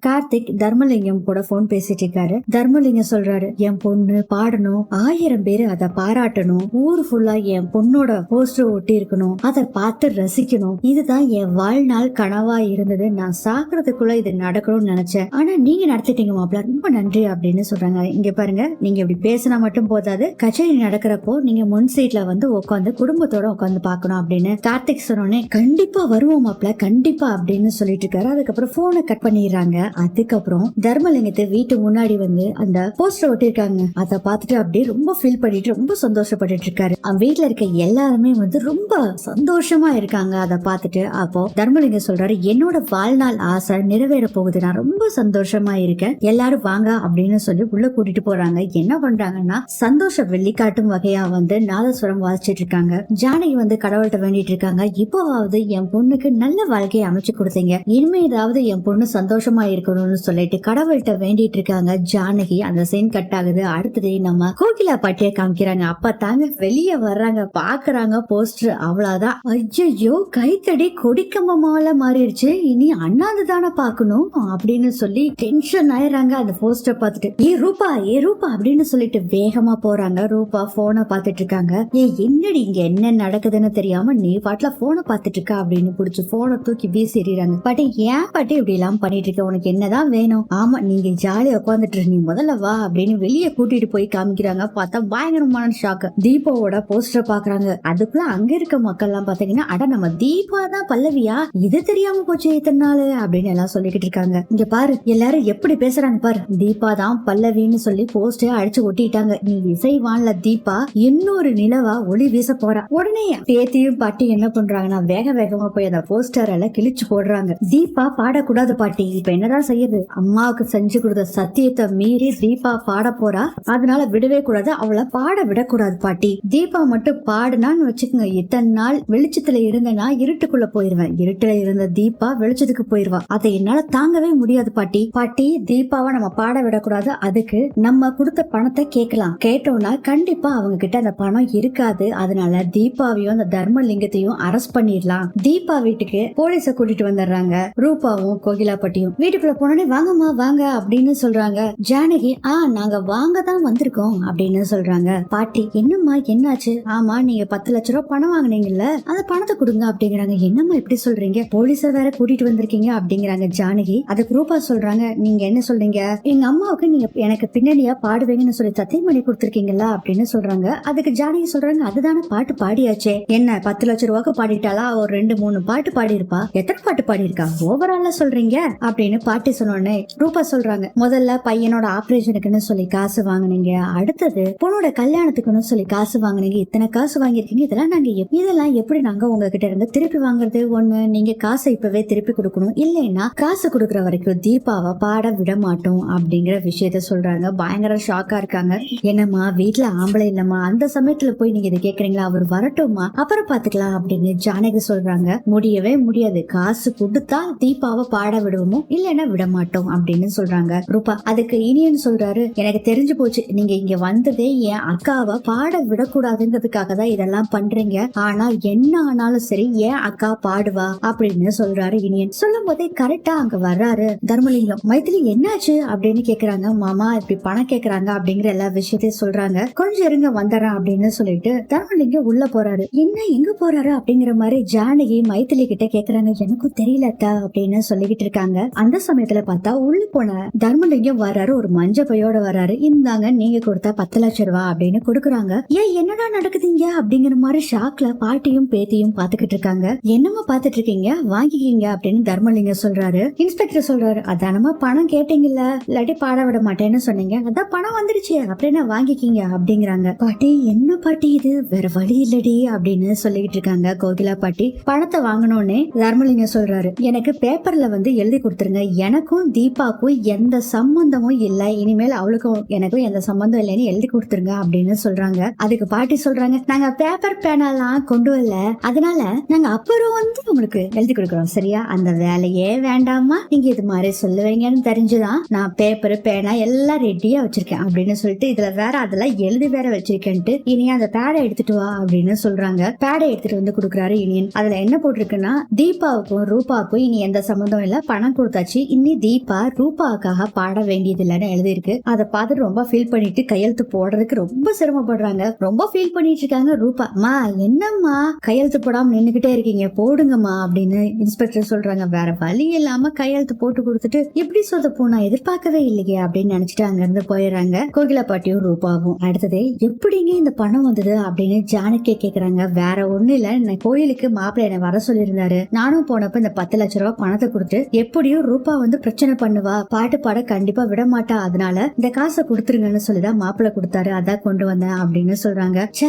கார்த்திக் தர்மலிங்கம் கூட போன் பேசிட்டு இருக்காரு. தர்மலிங்கம் சொல்றாரு, என் பொண்ணு பாடணும், 1000 பேரு அதை பாராட்டணும், ஊர் ஃபுல்லா என் பொண்ணோட போஸ்டர் ஒட்டி இருக்கணும், அதை பார்த்து ரசிக்கணும், இதுதான் என் வாழ்நாள் கனவா இருந்தது. நான் சாக்குறதுக்குள்ள இது நடக்கணும்னு நினைச்சேன், ஆனா நீங்க நடத்திட்டீங்க மாப்பிள்ள, ரொம்ப நன்றி அப்படின்னு சொல்றாங்க. இங்க பாருங்க, நீங்க இப்படி பேசினா மட்டும் போதாது, கச்சேரி நடக்கிறப்போ நீங்க முன் சீட்ல வந்து உட்காந்து குடும்பத்தோட உட்காந்து பாக்கணும் அப்படின்னு கார்த்திக் சொன்னோடனே, கண்டிப்பா வருவோம் மாப்பிள்ள, கண்டிப்பா அப்படின்னு சொல்லிட்டு இருக்காரு. அதுக்கப்புறம் போனை கட் பண்ணிடுறாங்க. அதுக்கப்புறம் தர்மலிங்கத்தை வீட்டு முன்னாடி வந்து அந்த போஸ்டர் ஒட்டிருக்காங்க, அதை பார்த்துட்டு அப்படியே ரொம்ப ஃபீல் பண்ணிட்டு ரொம்ப சந்தோஷப்பட்டு இருக்காரு. அவன் வீட்டுல இருக்க எல்லாருமே வந்து ரொம்ப சந்தோஷமா இருக்காங்க அதை பார்த்துட்டு. அப்போ தர்மலிங்கம் சொல்றாரு, என்னோட வாழ்நாள் ஆசை நிறைவேற போகுது, நான் ரொம்ப சந்தோஷமா இருக்கேன், எல்லாரும் வாங்க அப்படின்னு சொல்லி உள்ள கூட்டிட்டு போறாங்க. என்ன பண்றாங்கன்னா, சந்தோஷம் வெளிக்காட்டும் வகையா வந்து நாதஸ்வரம் வாசிச்சிட்டு இருக்காங்க. ஜானகி வந்து கடவுள்கிட்ட வேண்டிட்டு இருக்காங்க, இப்போவாவது என் பொண்ணுக்கு நல்ல வாழ்க்கையை அமைச்சு கொடுத்தீங்க, இனிமே ஏதாவது என் பொண்ணு சந்தோஷமா இருக்கணும்னு சொல்லிட்டு கடவுள்கிட்ட வேண்டிட்டு இருக்காங்க ஜானகி. அந்த சீன் கட் ஆகுது. அடுத்தது நம்ம கோகிலா பாட்டிய காமிக்கிறாங்க. அப்ப தாங்க வெளியே வர்றாங்க, பாக்குறாங்க போஸ்டர், அவ்வளவுதான். ஐயோ, கைத்தடி கொடிக்கம்பமால மாறிடுச்சு, இனி அண்ணாந்து தானே பாக்கணும் அப்படின்னு சொல்லி டென்ஷன் ஆயிடுறாங்க அந்த போஸ்டர் பார்த்துட்டு. ஏ ரூபா அப்படின்னு சொல்லிட்டு வேகமா போறாங்க. ரூபா போனை பார்த்துட்டு இருக்காங்க. என்னடி இங்க என்ன நடக்குதுன்னு தெரியாம நீ பாட்டுல போனை பார்த்துட்டு இருக்க அப்படின்னு புடிச்சு போனை தூக்கி வீசி எறிறாங்க. பாட்டி, ஏன் பாட்டி இப்படி எல்லாம் பண்ணிட்டு இருக்க, உனக்கு என்னதான் வேணும்? ஆமா, நீங்க ஜாலியா உட்காந்துட்டு நீ முதல்ல வா அப்படின்னு வெளியே கூட்டிட்டு போய் காமிக்கிறாங்க. பார்த்தா பயங்கரமான ஷாக்கு. தீபாவோட போஸ்டர் பாக்குறாங்க. அதுக்குள்ள அங்க இருக்க மக்கள் எல்லாம் பாத்தீங்கன்னா, அட நம்ம தீபா தான் பல்லவியா, இது தெரியாம போச்சு இத்தனை நாள் அப்படின்னு எல்லாம் சொல்லிக்கிட்டு இருக்காங்க. இங்க பாரு, எல்லாரும் எப்படி பேசுறாங்க பாரு, தீபா தான் பல்லவின்னு சொல்லி போஸ்டர் அடிச்சு ஒட்டிட்டாங்க. நீ இசைவான்ல தீபா இன்னொரு நிலவா ஒளி வீச போறா. உடனே பேத்தியும் பாட்டி என்ன பண்றாங்கன்னா, வேக வேகமா போய் அந்த போஸ்டர் எல்லாம் கிழிச்சு போடுறாங்க. தீபா பாடக்கூடாது பாட்டி, இப்ப என்னதான் செய்யுது, அம்மாவுக்கு செஞ்சு கொடுத்த சத்தியத்தை மீறி தீபா பாட போறா, அதனால விடவே கூடாது, அவளை பாட விடக்கூடாது பாட்டி. தீபா மட்டும் பாடுனான்னு வச்சுக்கோங்க, இத்தனை நாள் வெளிச்சத்துல இருந்தேன்னா இருட்டுக்குள்ள போயிருவேன், இருட்டுல இருந்த தீபா வெளிச்சத்துக்கு போயிருவா, அதை என்னால தாங்கவே முடியாது பாட்டி. பாட்டி, தீபாவை நம்ம பாட விடக்கூடாது, அதுக்கு நம்ம கொடுத்த பணத்தை கேட்கலாம், கேட்டோம்னா கண்டிப்பா அவங்க கிட்ட அந்த பணம் இருக்காது, அதனால தீபாவையும் அந்த தர்மலிங்கத்தையும் அரெஸ்ட் பண்ணிடலாம். தீபா வீட்டுக்கு போலீஸ கூட்டிட்டு வந்துடுறாங்க. ரூபாவும் கோகிலா பட்டியும் வீட்டுக்குள்ள போனோடனே, வாங்கம்மா வாங்க அப்படின்னு சொல்றாங்க. ஜானகி, நாங்க வாங்க தான் வந்திருக்கோம் அப்படின்னு சொல்றாங்க. பாட்டி, என்னம்மா என்னாச்சு? ஆமா, நீங்க 10 லட்சம் ரூபாய் பணம் வாங்கினீங்கல்ல, அந்த பணத்தை கொடுங்க அப்படிங்கிறாங்க. என்னம்மா இப்படி சொல்றீங்க, போலீஸ வேற கூட்டிட்டு வந்திருக்கீங்க அப்படிங்கிறாங்க ஜானகி. அதுக்கு ரூபா சொல்றாங்க, நீங்க என்ன சொல்றீங்க, எங்க அம்மாவுக்கு நீங்க எனக்கு பின்னணியா பாடுவீங்கன்னு சொல்லி சத்தியம் பண்ணி கொடுத்துருக்கீங்களா அப்படின்னு சொல்றாங்க. அதுக்கு ஜானகி சொல்றாங்க, அதுதானே பாட்டு பாடியாச்சே, என்ன 10 லட்சம் ரூபாய்க்கு பாடிட்டாளா, ஒரு 2-3 பாட்டு பாடி இருப்பா, எத்தனை பாட்டு பாடி இருக்கா ஓவராலா சொல்றீங்க அப்படின்னு பாட்டி சொன்னோடனே ரூபா சொல்றாங்க, முதல்ல பையனோட ஆபரேஷனுக்குன்னு சொல்லி காசு வாங்கினீங்க, அடுத்தது பொண்ணோட கல்யாணத்துக்குன்னு சொல்லி காசு வாங்கினீங்க, இத்தனை காசு வாங்கிருக்கீங்க, இதெல்லாம் எப்படி நாங்க உங்ககிட்ட இருந்து திருப்பி வாங்குறது? ஒண்ணு, நீங்க காசை இப்பவே திருப்பி கொடுக்கணும், இல்லைன்னா காசு கொடுக்கற வரைக்கும் தீபாவை பாட விட மாட்டோம் அப்படிங்கிற விஷயத்த சொல்றாங்க. பயங்கர ஷாக்கா இருக்காங்க. என்னம்மா வீட்டுல ஆம்பளை இல்லம்மா, அந்த சமயத்துல போய் நீங்க இதை கேக்குறீங்களா, அவர் வரட்டும்மா அப்புறம் பாத்துக்கலாம் அப்படின்னு ஜானகி சொல்றாங்க. முடியவே முடியாது, காசு கொடுத்தா தீபாவை பாட விடுவோமோ, இல்லைன்னா விட மாட்டோம் அப்படின்னு சொல்றாங்க ரூபா. அதுக்கு இனியன் சொல்றாரு, எனக்கு தெரிஞ்சு போச்சு, நீங்க இங்க வந்ததே என் அக்காவை பாட விடக்கூடாதுங்கிறதுக்காக தான் இதெல்லாம் பண்றீங்க, ஆனா என்ன ஆனாலும் சரி என் அக்கா பாடுவா அப்படின்னு சொல்றாரு இனியன். சொல்லும் போதே கரெக்டா அங்க வர்றாரு தர்மலிங்கம். மைத்திலி, என்னாச்சு அப்படின்னு கேக்குறாங்க. மாமா இப்படி பணம் கேக்குறாங்க அப்படிங்கிற எல்லா விஷயத்தையும் சொல்றாங்க. கொஞ்சம் இருங்க வந்துடுறேன் அப்படின்னு சொல்லிட்டு தர்மலிங்கம் உள்ள போறாரு. என்ன எங்க போறாரு அப்படிங்கிற மாதிரி ஜானகி மைத்திலி கிட்ட கேக்குறாங்க. எனக்கும் தெரியல அப்படின்னு சொல்லிக்கிட்டு இருக்காங்க. அந்த சமயத்துல பார்த்தா உள்ள போன தர்மலிங்கம் வர்றாரு, ஒரு மஞ்ச பையோட வர்றாரு. இந்தாங்க, நீங்க கொடுத்தா 10 லட்சம் ரூபாய் அப்படின்னு கொடுக்குறாங்க. ஏன் என்னடா நடக்குதுங்க அப்படிங்கிற மாதிரி ஷாக்ல பாட்டியும் பேத்தியும் பாத்துக்கிட்டு இருக்காங்க. என்னமா பாத்துட்டு இருக்கீங்க, வாங்கிக்கீங்க அப்படின்னு தர்மலிங்கம் சொல்றாரு. இன்ஸ்பெக்டர் சொல்றாரு, அதானமா பணம் கேட்டீங்கல்ல, இல்லாட்டி பாட விட மாட்டேன்னு சொன்னீங்க, அதான் பணம் வந்துருச்சு அப்படின்னா வாங்கிக்கீங்க அப்படிங்கிறாங்க. பாட்டி, என்ன பாட்டி இது, வேற வழி இல்லடி அப்படின்னு சொல்லிட்டு இருக்காங்க கோகிலா பாட்டி. பணத்தை வாங்கணும்னே தர்மலிங்கம் சொல்றாரு, எனக்கு பேப்பர்ல வந்து எழுதி கொடுத்துருங்க, எனக்கும் தீபாக்கும் எந்த சம்பந்தமும் இல்ல, இனிமேல் அவளுக்கும் எனக்கும் எந்த சம்பந்தம் இல்லைன்னு எழுதி கொடுத்துருங்க அப்படின்னு சொல்றாங்க. அதுக்கு பாட்டி சொல்றாங்க, நாங்க பேப்பர் பேனெல்லாம் கொண்டு வரல, அதனால நாங்க அப்புறம் வந்து உங்களுக்கு எழுதி கொடுக்கறோம், சரியா, அந்த வேலையே வேண்டாமா, நீங்க இது மாதிரி சொல்லுவீங்கன்னு தெரிஞ்சுதான் நான் பேப்பர் பேனா எல்லாம் ரெடியா வச்சிருக்கேன் அப்படின்னு சொல்லிட்டு, இதுல வேற அதெல்லாம் எழுதி வேற வச்சிருக்கேன்ட்டு இனி அந்த பேடை எடுத்துட்டு வா அப்படின்னு சொல்றாங்க. பேடை எடுத்துட்டு வந்து கொடுக்குறாரு இனியன். அதுல என்ன போட்டிருக்குன்னா, தீபாவுக்கும் ரூபாவுக்கும் இனி எந்த சம்பந்தம் இல்ல, பணம் கொடுத்தாச்சு, இன்னி தீபா ரூபாவுக்காக பாட வேண்டியது இல்லைன்னு எழுதிருக்கு. அதை பார்த்துட்டு ரொம்ப ஃபீல் பண்ணிட்டு கையெழுத்து போடுறதுக்கு ரொம்ப சிரமப்படுறாங்க. ரொம்ப ஃபீல் பண்ணிட்டு இருக்காங்க ரூபா. மா என்னம்மா கையெழுத்து போடாம நின்னுகிட்டே இருக்கீங்க, போடுங்கம்மா அப்படின்னு இன்ஸ்பெக்டர் சொல்றாங்க. வேற வழி இல்லாம கையெழுத்து போட்டு கொடுத்துட்டு எப்படி சொதப்போ நான் எதிர்பார்க்கவே இல்லையே அப்படின்னு நினைச்சிட்டு அங்க இருந்து போயிடுறாங்க கோகிலா பாட்டியும் ரூபாவும். அடுத்தது எப்படிங்க இந்த பணம் வந்தது அப்படின்னு ஜானகி கேக்குறாங்க. வேற ஒண்ணு இல்ல, நான் கோயிலுக்கு மாப்பிள்ளை என்ன வர சொல்லியிருந்தாரு, நானும் போனப்ப இந்த 10 லட்சம் ரூபாய் பணத்தை கொடுத்து எப்படியும் ரூபா வந்து பிரச்சனை பண்ணுவா, பாட்டு பாட கண்டிப்பா விட மாட்டா, அதனால இந்த காசை கொடுத்துருங்கன்னு சொல்லிதான் மாப்பிள்ளை கொடுத்தாரு, அதான் கொண்டு வந்தேன் அப்படின்னு சொல்றாங்க.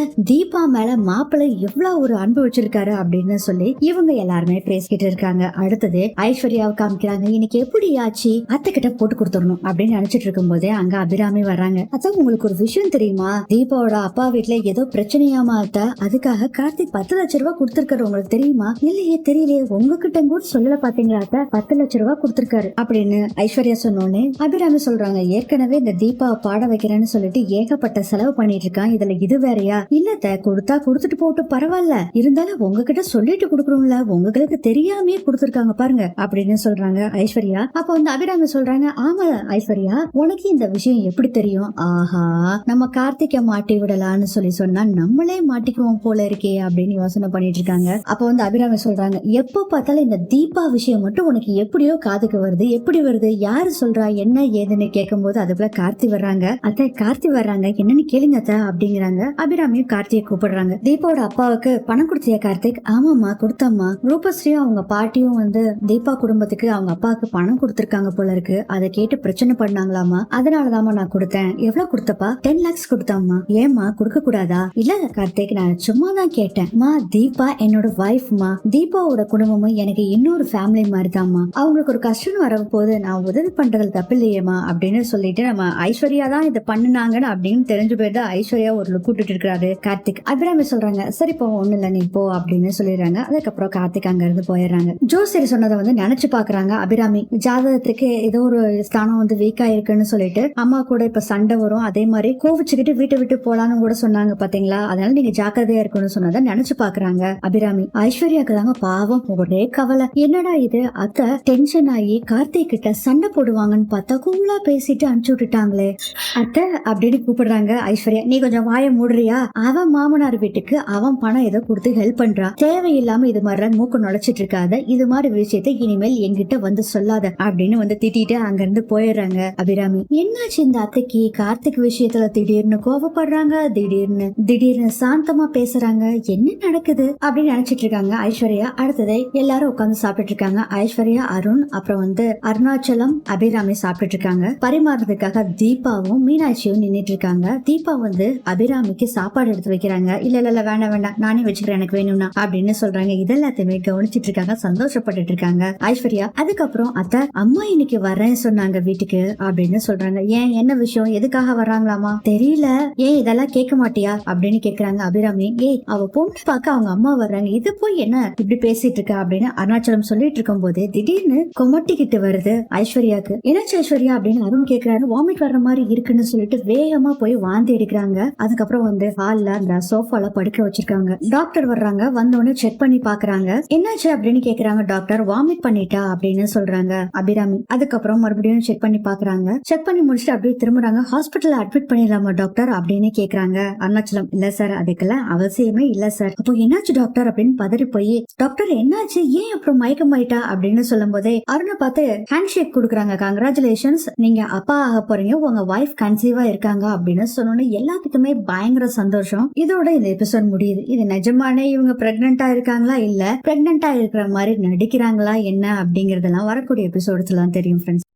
தீபா மேல மாப்பிள்ளை எவ்வளவு ஒரு அன்பு வச்சிருக்காரு அப்படின்னு சொல்லி இவங்க எல்லாருமே பேசிக்கிட்டு இருக்காங்க. அடுத்தது ஐஸ்வர்யாவை காமிக்கிறாங்க. இன்னைக்கு எப்படி ஆச்சு, அத்தை கிட்ட போட்டு கொடுத்துடணும் அப்படின்னு நினைச்சிட்டு இருக்கும் போதே அங்க அபிராமி வர்றாங்க. அதான் உங்களுக்கு ஒரு விஷயம் தெரியுமா, தீபாவோட அப்பா வீட்டுல ஏதோ பிரச்சனையாமா அத்தை, அதுக்காக கார்த்திக் 10 லட்சம் ரூபாய் கொடுத்திருக்காரு, உங்களுக்கு தெரியுமா? இல்லையே தெரியலையே, உங்ககிட்ட கூட சொல்லல பாத்தீங்களா அத்தை, 10 லட்சம் ரூபாய் கொடுத்திருக்காரு அப்படின்னு ஐஸ்வர்யா சொன்னோன்னு அபிராமி சொல்றாங்க. ஏற்கனவே இந்த தீபாவை பாட வைக்கிறேன்னு சொல்லிட்டு ஏகப்பட்ட செலவு பண்ணிட்டு இருக்கான், இதுல இது வேறையா? இல்லத்த கொடுத்தா கொடுத்துட்டு போட்டு பரவாயில்ல, இருந்தாலும் உங்ககிட்ட சொல்லிட்டு கொடுக்கணும்ல, உங்களுக்கு தெரியாமே கொடுத்திருக்காங்க பாருங்க அப்படின்னு சொல்றாங்க ஐஸ்வர்யா. அப்ப வந்து அபிராமி சொல்றாங்க, ஆமா ஐஸ்வர்யா உனக்கு இந்த விஷயம் எப்படி தெரியும்? ஆஹா, நம்ம கார்த்திகை மாட்டி விடலான்னு சொல்லி சொன்னா நம்மளே மாட்டிக்குவோம் போல இருக்கே அப்படின்னு யோசனை பண்ணிட்டு இருக்காங்க. அப்ப வந்து அபிராமி சொல்றாங்க, எப்ப பார்த்தாலும் இந்த தீபா விஷயம் மட்டும் உனக்கு எப்படியோ காதுக்கு வருது, எப்படி வருது, யாரு சொல்றா, என்ன ஏதுன்னு கேட்கும் போது அதுக்குள்ள கார்த்தி வர்றாங்க. அத்தை கார்த்தி வர்றாங்க, என்னன்னு கேளுங்க அத்தை அப்படிங்கிறாங்க. அபிராமியும் கார்த்தியை கூப்பிடுறாங்க. தீபாவோட அப்பாவுக்கு பணம் கொடுத்தியா கார்த்திக்? ஆமாமா கொடுத்தம்மா, ரூபஸ்ரீயும் அவங்க பாட்டியும் வந்து தீபா குடும்பத்துக்கு அவங்க அப்பாவுக்கு பணம் கொடுத்திருக்காங்க போல இருக்கு, அதை கேட்டு பிரச்சனை பண்ணாங்களாமா, அதனாலதாமா நான் கொடுத்தேன். எவ்வளவு கொடுத்தப்பா? 10 lakhs கொடுத்தாம்மா. ஏமா கொடுக்க கூடாதா? இல்ல கார்த்திக், நான் சும்மா தான் கேட்டேன். மா தீபா என்னோட வைஃப்மா, தீபாவோட குடும்பமும் எனக்கு இன்னொரு ஃபேமிலி மாதிரி தான்மா, அவங்களுக்கு ஒரு கஷ்டம் வர போது நான் உதவி பண்றதுல தப்பு இல்லையேமா அப்படின்னு சொல்லிட்டு நம்ம ஐஸ்வர்யா தான் இதை பண்ணுனாங்கன்னு அப்படின்னு தெரிஞ்சு போயிட்டு ஐஸ்வர்யா ஒரு லுக் விட்டுட்டு இருக்காரு கார்த்திக். அபிராமி சொல்றாங்க, சரி போ ஒண்ணு இல்ல நீ போ அப்படின்னு சொல்லிடுறாங்க. அதுக்கப்புறம் கார்த்திக் அங்க இருந்து போயிடுறாங்க. ஜோசியர் சொன்னதை வந்து நினைச்சு பாக்குறாங்க அபிராமி. ஜாதகத்துக்கு ஏதோ ஒரு ஸ்தானம் வந்து வீக்கா இருக்குன்னு சொல்லிட்டு அம்மா கூட இப்ப சண்டை வரும், அதே மாதிரி கோவிச்சுக்கிட்டு வீட்டை விட்டு போலான்னு கூட சொன்னாங்க பாத்தீங்களா, அதனால நீங்க ஜாக்கிரதையா இருக்கணும்னு சொன்னதை நினைச்சு பாக்குறாங்க அபிராமி. ஐஸ்வர்யாக்கு தாங்க பாவம் ஒரே கவலை, என்னடா இது அத்தை டென்ஷன் ஆகி கார்த்திக் கிட்ட சண்டை போடுவாங்கன்னு பார்த்தா கூலா பேசிட்டு அனுப்பிச்சு விட்டுட்டாங்களே அத்தை அப்படின்னு கூப்பிடுறாங்க ஐஸ்வர்யா. நீ கொஞ்சம் வாய மூடுறியா, அவன் மாமனார் வீட்டுக்கு அவன் பணம் ஏதோ கொடுத்து ஹெல்ப் பண்றான், தேவையில்லாம இது மாதிரி மூக்கு நுழைச்சிட்டு இருக்காத, இது மாதிரி விஷயத்த இனிமேல் என்கிட்ட வந்து சொல்லாத அப்படின்னு வந்து திட்டிட்டு அங்க இருந்து போயிடுறாங்க அபிராமி. என்னாச்சு இந்த அத்தைக்கு கார்த்திக் விஷயத்துல திடீர்னு கோபப்படுறாங்க, திடீர்னு சாந்தமா பேசுறாங்க, என்ன நடக்குது அப்படின்னு நினைச்சிட்டு இருக்காங்க ஐஸ்வர்யா. அடுத்தது எல்லாரும் உட்காந்து சாப்பிட்டு இருக்காங்க. ஐஸ்வர்யா, அருண், அப்புறம் வந்து அருணாச்சலம், அபிராமி சாப்பிட்டு இருக்காங்க. பரிமாறதுக்காக தீபாவும் மீனாட்சியும் நின்னுட்டு இருக்காங்க. தீபா வந்து அபிராமிக்கு சாப்பாடு எடுத்து வைக்கிறாங்க. இல்ல இல்ல வேண்டாம் வேண்டாம் நானே வச்சுக்கிறேன் எனக்கு வேணும்னா அப்படின்னு சொல்றாங்க. இதெல்லாத்தையுமே கவனிச்சிட்டு இருக்காங்க, சந்தோஷப்பட்டுட்டு இருக்காங்க ஐஸ்வர்யா. அதுக்கப்புறம் அத்தை அம்மா இன்னைக்கு வரேன்னு சொன்னாங்க வீட்டுக்கு அப்படின்னு சொல்றாங்க. ஏன் என்ன விஷயம், எதுக்காக வர்றாங்களாமா? தெரியல, ஏன் இதெல்லாம் கேட்க மாட்டியா அப்படின்னு கேக்குறாங்க அபிராமி. ஏய் அவ பொண்ணு பார்க்க அவங்க அம்மா வர்றாங்க, இது போய் என்ன இப்படி பேசிட்டு இருக்க அப்படின்னு அருணாச்சலம் சொல்லிட்டு இருக்கும் போது திடீர்னு கொமட்டிக்கிட்டு வருது ஐஸ்வர்யாக்கு. என்னாச்சு ஐஸ்வர்யா அப்படின்னு அருண் கேக்குறாரு. வாமிட் வர்ற மாதிரி இருக்குன்னு சொல்லிட்டு வேகமா போய் வாந்தி எடுக்கிறாங்க. அதுக்கப்புறம் வந்து ஹால்ல அந்த சோஃபால படுக்க வச்சிருக்காங்க. டாக்டர் வர்றாங்க, வந்தோடனே செக் பண்ணி பாக்குறாங்க. என்னாச்சு அப்படின்னு கேக்குறாங்க. டாக்டர் வாமிட் பண்ணிட்டா அப்படின்னு சொல்றாங்க அபிராமி. அதுக்கப்புறம் மறுபடியும் செக் பண்ணி பாக்குறாங்க. செக் பண்ணி முடிச்சுட்டு அப்படியே திரும்புறாங்க. ஹாஸ்பிட்டல் அட்மிட் பண்ணிடலாமா டாக்டர் அப்படின்னு கேக்குறாங்க அருணாச்சலம். இல்ல சார் அதுக்கெல்லாம் அவசியமே இல்ல சார். அப்போ என்னாச்சு டாக்டர் அப்படின்னு பதறி போய், டாக்டர் என்னாச்சு, ஏன் அப்புறம் மயக்கமாயிட்டா அப்படின்னு சொல்லும் போதே அருணை பார்த்து ஹேண்ட் ஷேக் கொடுக்குறாங்க. கங்க்ராச்சுலேஷன்ஸ், நீங்க அப்பா ஆக போறீங்க, உங்க வைஃப் கன்சீவா இருக்காங்க அப்படின்னு சொன்னோன்னு எல்லாத்துக்குமே பயங்கர சந்தோஷம். இதோட இந்த எபிசோட் முடியுது. இது நிஜமானே இவங்க பிரெக்னெண்டா இருக்காங்களா இல்ல பிரெக்னெண்டா இருக்கிற மாதிரி நடிக்கிறாங்களா என்ன அப்படிங்கறதெல்லாம் வரக்கூடிய எபிசோட்ஸ்லாம் தெரியும் ஃப்ரெண்ட்ஸ்.